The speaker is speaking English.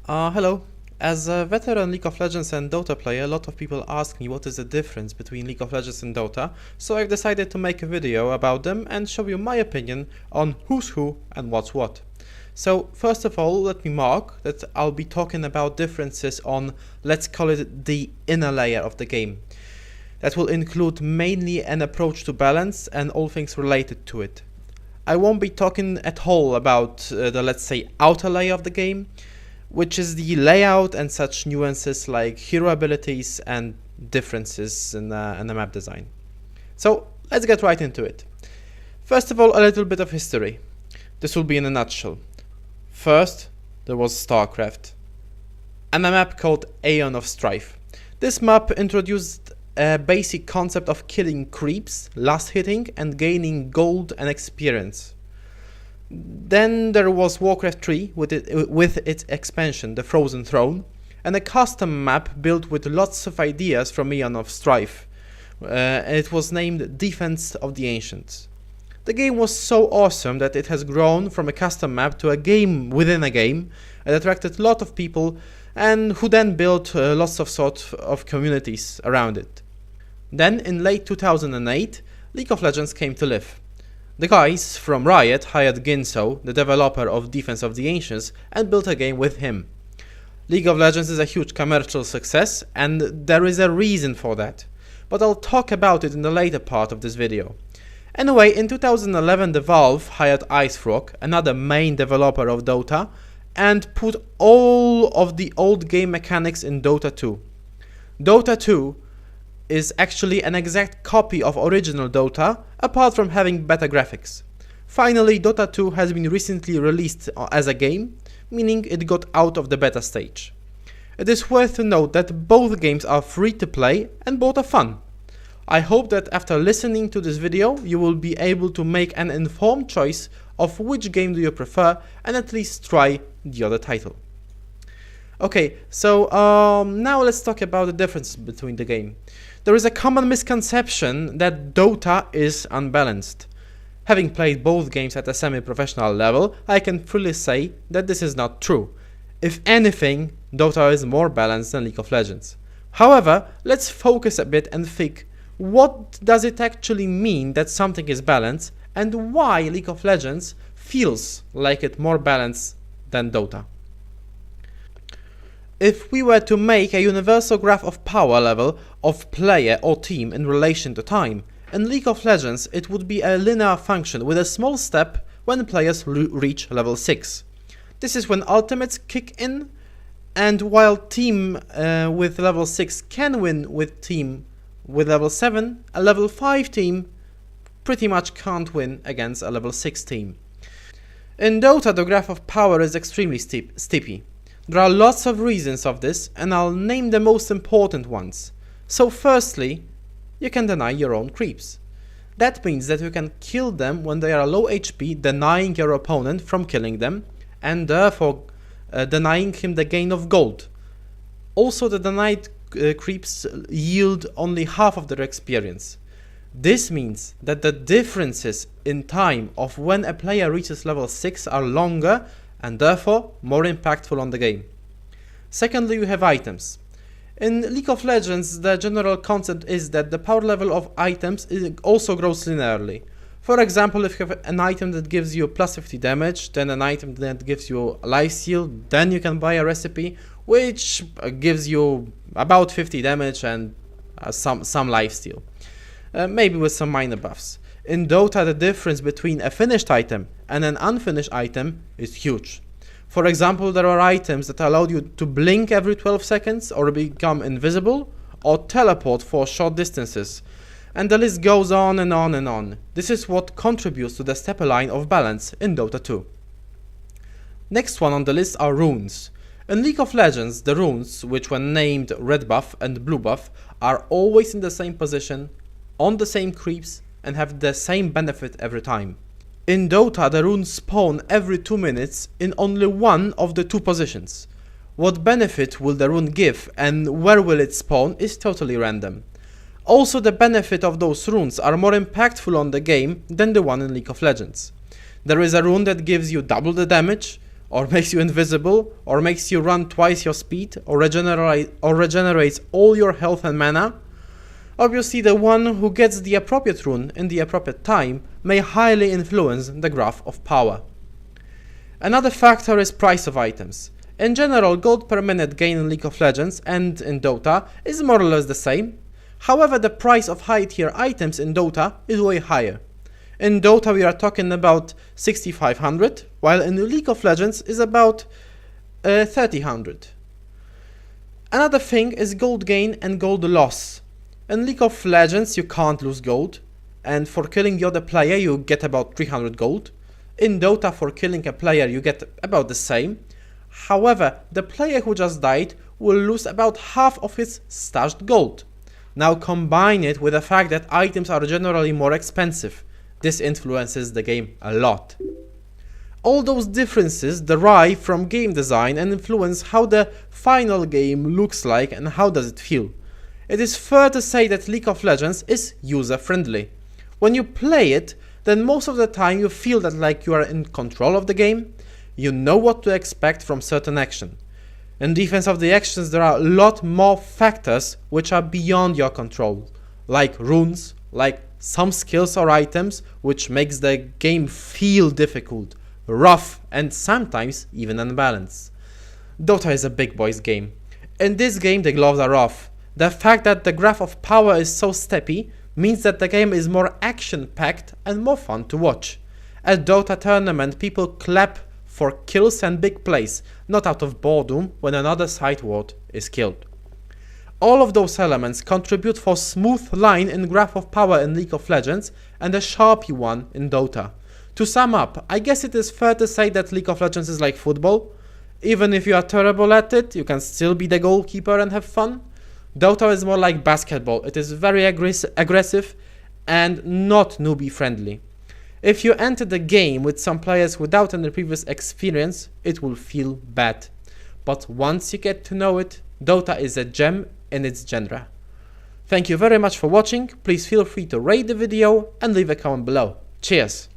Hello. As a veteran League of Legends and Dota player, a lot of people ask me what is the difference between League of Legends and Dota, so I've decided to make a video about them and show you my opinion on who's who and what's what. So first of all, let me mark that I'll be talking about differences on, let's call it, the inner layer of the game. That will include mainly an approach to balance and all things related to it. I won't be talking at all about the, let's say, outer layer of the game, which is the layout and such nuances like hero abilities and differences in the map design. So let's get right into it. First of all, a little bit of history. This will be in a nutshell. First, there was StarCraft and a map called Aeon of Strife. This map introduced a basic concept of killing creeps, last hitting and gaining gold and experience. Then there was Warcraft 3 with its expansion, the Frozen Throne, and a custom map built with lots of ideas from Aeon of Strife. It was named Defense of the Ancients. The game was so awesome that it has grown from a custom map to a game within a game. It attracted a lot of people and who then built lots of sort of communities around it. Then in late 2008, League of Legends came to live. The guys from Riot hired Ginso, the developer of Defense of the Ancients, and built a game with him. League of Legends is a huge commercial success, and there is a reason for that, but I'll talk about it in the later part of this video. Anyway, in 2011 the Valve hired IceFrog, another main developer of Dota, and put all of the old game mechanics in Dota 2. Dota 2 is actually an exact copy of original Dota, apart from having better graphics. Finally, Dota 2 has been recently released as a game, meaning it got out of the beta stage. It is worth to note that both games are free to play and both are fun. I hope that after listening to this video, you will be able to make an informed choice of which game do you prefer and at least try the other title. Okay, so now let's talk about the differences between the game. There is a common misconception that Dota is unbalanced. Having played both games at a semi-professional level, I can freely say that this is not true. If anything, Dota is more balanced than League of Legends. However, let's focus a bit and think, what does it actually mean that something is balanced and why League of Legends feels like it's more balanced than Dota? If we were to make a universal graph of power level of player or team in relation to time, in League of Legends it would be a linear function with a small step when players reach level 6. This is when ultimates kick in, and while team with level 6 can win with team with level 7, a level 5 team pretty much can't win against a level 6 team. In Dota the graph of power is extremely steepy. There are lots of reasons of this, and I'll name the most important ones. So firstly, you can deny your own creeps. That means that you can kill them when they are low HP, denying your opponent from killing them, and therefore denying him the gain of gold. Also, the denied creeps yield only half of their experience. This means that the differences in time of when a player reaches level 6 are longer and therefore more impactful on the game. Secondly, you have items. In League of Legends, the general concept is that the power level of items also grows linearly. For example, if you have an item that gives you plus 50 damage, then an item that gives you a life steal, then you can buy a recipe which gives you about 50 damage and some life steal. Maybe with some minor buffs. In Dota, the difference between a finished item and an unfinished item is huge. For example, there are items that allow you to blink every 12 seconds or become invisible or teleport for short distances. And the list goes on and on and on. This is what contributes to the step line of balance in Dota 2. Next one on the list are runes. In League of Legends, the runes, which were named red buff and blue buff, are always in the same position, on the same creeps, and have the same benefit every time. In Dota, the runes spawn every 2 minutes in only one of the two positions. What benefit will the rune give and where will it spawn is totally random. Also, the benefit of those runes are more impactful on the game than the one in League of Legends. There is a rune that gives you double the damage, or makes you invisible, or makes you run twice your speed, or regenerates all your health and mana. Obviously, the one who gets the appropriate rune in the appropriate time may highly influence the graph of power. Another factor is price of items. In general, gold per minute gain in League of Legends and in Dota is more or less the same. However, the price of high tier items in Dota is way higher. In Dota we are talking about 6,500, while in League of Legends is about 3,000. Another thing is gold gain and gold loss. In League of Legends you can't lose gold, and for killing the other player you get about 300 gold. In Dota, for killing a player you get about the same. However, the player who just died will lose about half of his stashed gold. Now combine it with the fact that items are generally more expensive. This influences the game a lot. All those differences derive from game design and influence how the final game looks like and how does it feel. It is fair to say that League of Legends is user-friendly. When you play it, then most of the time you feel that like you are in control of the game. You know what to expect from certain action. In defense of the actions there are a lot more factors which are beyond your control, like runes, like some skills or items which makes the game feel difficult, rough and sometimes even unbalanced. Dota is a big boys game. In this game the gloves are off. The fact that the graph of power is so steppy means that the game is more action-packed and more fun to watch. At Dota tournament people clap for kills and big plays, not out of boredom when another side ward is killed. All of those elements contribute for smooth line in graph of power in League of Legends and a sharpy one in Dota. To sum up, I guess it is fair to say that League of Legends is like football. Even if you are terrible at it, you can still be the goalkeeper and have fun. Dota is more like basketball. It is very aggressive and not newbie friendly. If you enter the game with some players without any previous experience, it will feel bad. But once you get to know it, Dota is a gem in its genre. Thank you very much for watching. Please feel free to rate the video and leave a comment below. Cheers!